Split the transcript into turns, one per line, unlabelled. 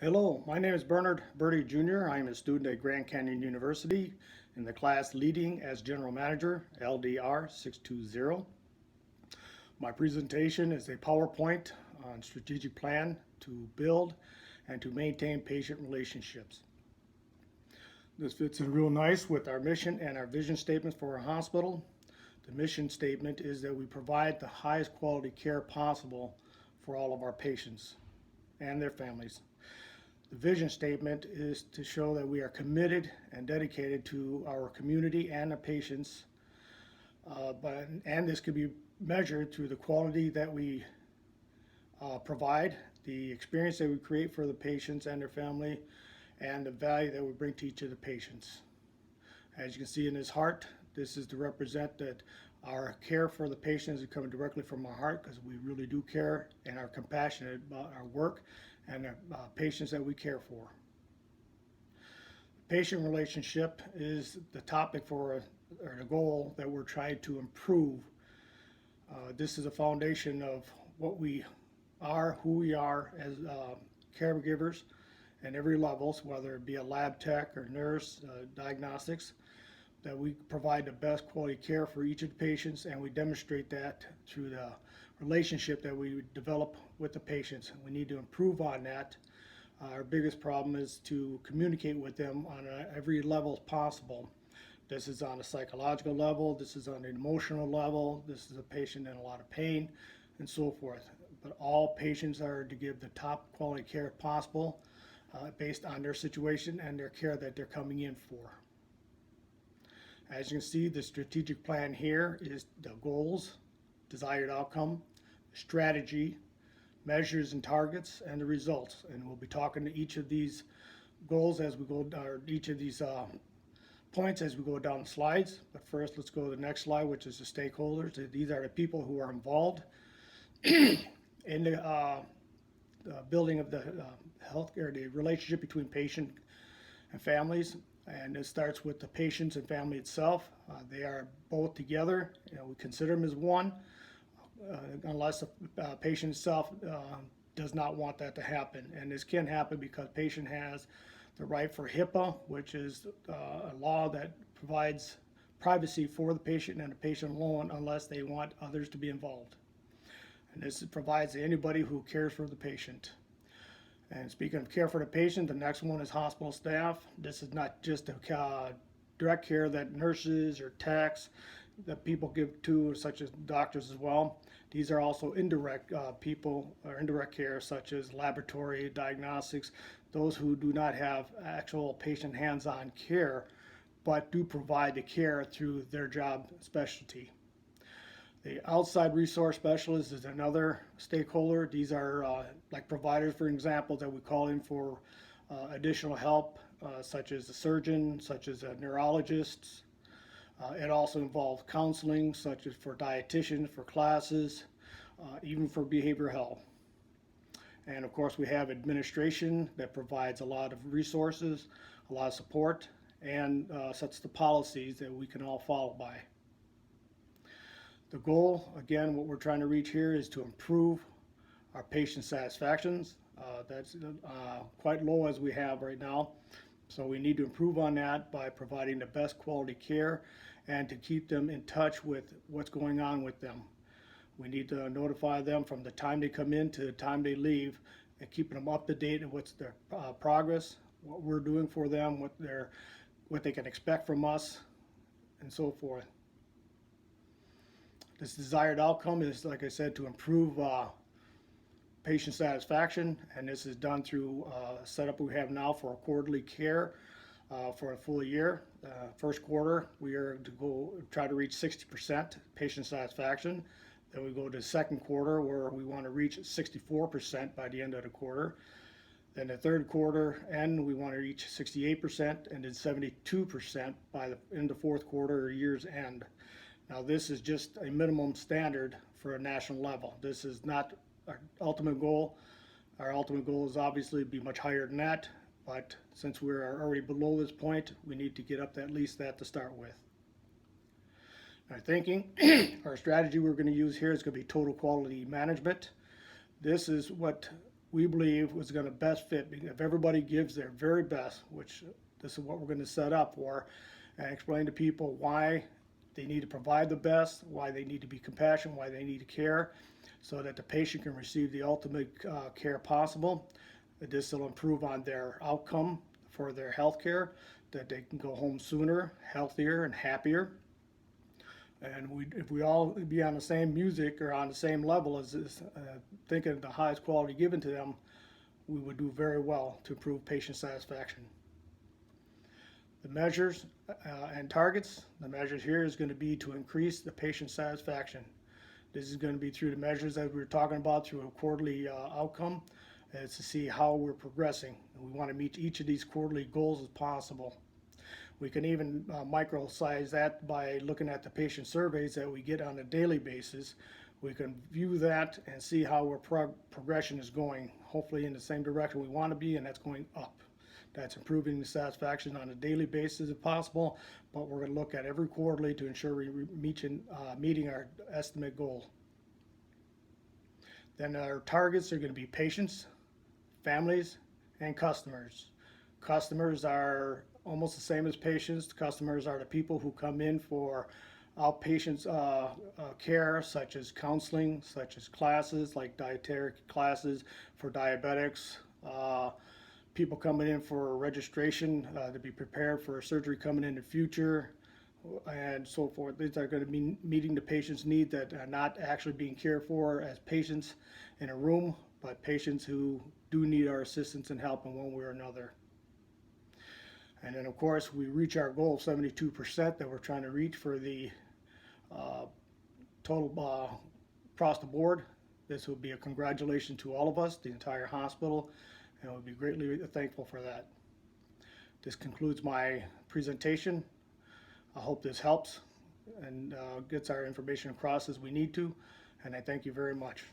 Hello, my name is Burde Jr. I am a student at Grand Canyon University in the class leading as General Manager, LDR 620. My presentation is a PowerPoint on strategic plan to build and to maintain patient relationships. This fits in real nice with our mission and our vision statements for our hospital. The mission statement is that we provide the highest quality care possible for all of our patients and their families. The vision statement is to show that we are committed and dedicated to our community and the patients, and this can be measured through the quality that we provide, the experience that we create for the patients and their family, and the value that we bring to each of the patients. As you can see in this heart, this is to represent that our care for the patients is coming directly from our heart, because we really do care and are compassionate about our work and the patients that we care for. Patient relationship is the topic or the goal that we're trying to improve. This is a foundation of what we are, who we are as caregivers at every levels, whether it be a lab tech or nurse, diagnostics, that we provide the best quality care for each of the patients, and we demonstrate that through the relationship that we develop with the patients. We need to improve on that. Our biggest problem is to communicate with them on every level possible. This is on a psychological level, this is on an emotional level, this is a patient in a lot of pain, and so forth. But all patients are to give the top quality care possible based on their situation and their care that they're coming in for. As you can see, the strategic plan here is the goals, desired outcome, strategy, measures and targets, and the results. And we'll be talking to each of these goals as we go, or each of these points as we go down the slides. But first, let's go to the next slide, which is the stakeholders. These are the people who are involved in the building of the healthcare, the relationship between patient and families. And it starts with the patients and family itself. They are both together. We consider them as one, unless the patient itself does not want that to happen. And this can happen because the patient has the right for HIPAA, which is a law that provides privacy for the patient and the patient alone, unless they want others to be involved. And this provides anybody who cares for the patient. And speaking of care for the patient, the next one is hospital staff. This is not just a direct care that nurses or techs that people give to, such as doctors as well. These are also indirect people, or indirect care, such as laboratory diagnostics, those who do not have actual patient hands-on care, but do provide the care through their job specialty. The outside resource specialist is another stakeholder. These are like providers, for example, that we call in for additional help, such as a surgeon, such as neurologists. It also involves counseling, such as for dietitians, for classes, even for behavioral health. And of course, we have administration that provides a lot of resources, a lot of support, and sets the policies that we can all follow by. The goal, again, what we're trying to reach here is to improve our patient satisfactions. That's quite low as we have right now. So we need to improve on that by providing the best quality care and to keep them in touch with what's going on with them. We need to notify them from the time they come in to the time they leave, and keeping them up to date on what's their progress, what we're doing for them, what they can expect from us, and so forth. This desired outcome is, like I said, to improve patient satisfaction, and this is done through a setup we have now for a quarterly care for a full year. First quarter, we are to try to reach 60% patient satisfaction. Then we go to the second quarter, where we want to reach 64% by the end of the quarter. Then the third quarter, and we want to reach 68%, and then 72% by the end of the fourth quarter or year's end. Now, this is just a minimum standard for a national level. This is not our ultimate goal. Our ultimate goal is obviously to be much higher than that, but since we're already below this point, we need to get up to at least that to start with. Our thinking, our strategy we're going to use here is going to be total quality management. This is what we believe was going to best fit. If everybody gives their very best, which this is what we're going to set up for, and explain to people why they need to provide the best, why they need to be compassionate, why they need to care, so that the patient can receive the ultimate care possible. This will improve on their outcome for their health care, that they can go home sooner, healthier, and happier. And if we all be on the same music or on the same level as this, thinking of the highest quality given to them, we would do very well to improve patient satisfaction. The measures and targets, the measures here is going to be to increase the patient satisfaction. This is going to be through the measures that we were talking about through a quarterly outcome. It's to see how we're progressing. And we want to meet each of these quarterly goals as possible. We can even micro-size that by looking at the patient surveys that we get on a daily basis. We can view that and see how our progression is going, hopefully in the same direction we want to be, and that's going up. That's improving the satisfaction on a daily basis if possible, but we're going to look at every quarterly to ensure we're meeting our estimate goal. Then our targets are going to be patients, families, and customers. Customers are almost the same as patients. Customers are the people who come in for outpatient care, such as counseling, such as classes like dietetic classes for diabetics, people coming in for registration to be prepared for surgery coming in the future, and so forth. These are going to be meeting the patient's need that are not actually being cared for as patients in a room, but patients who do need our assistance and help in one way or another. And then, of course, we reach our goal of 72% that we're trying to reach for the total across the board. This would be a congratulations to all of us, the entire hospital, and we'll be greatly thankful for that. This concludes my presentation. I hope this helps and gets our information across as we need to, and I thank you very much.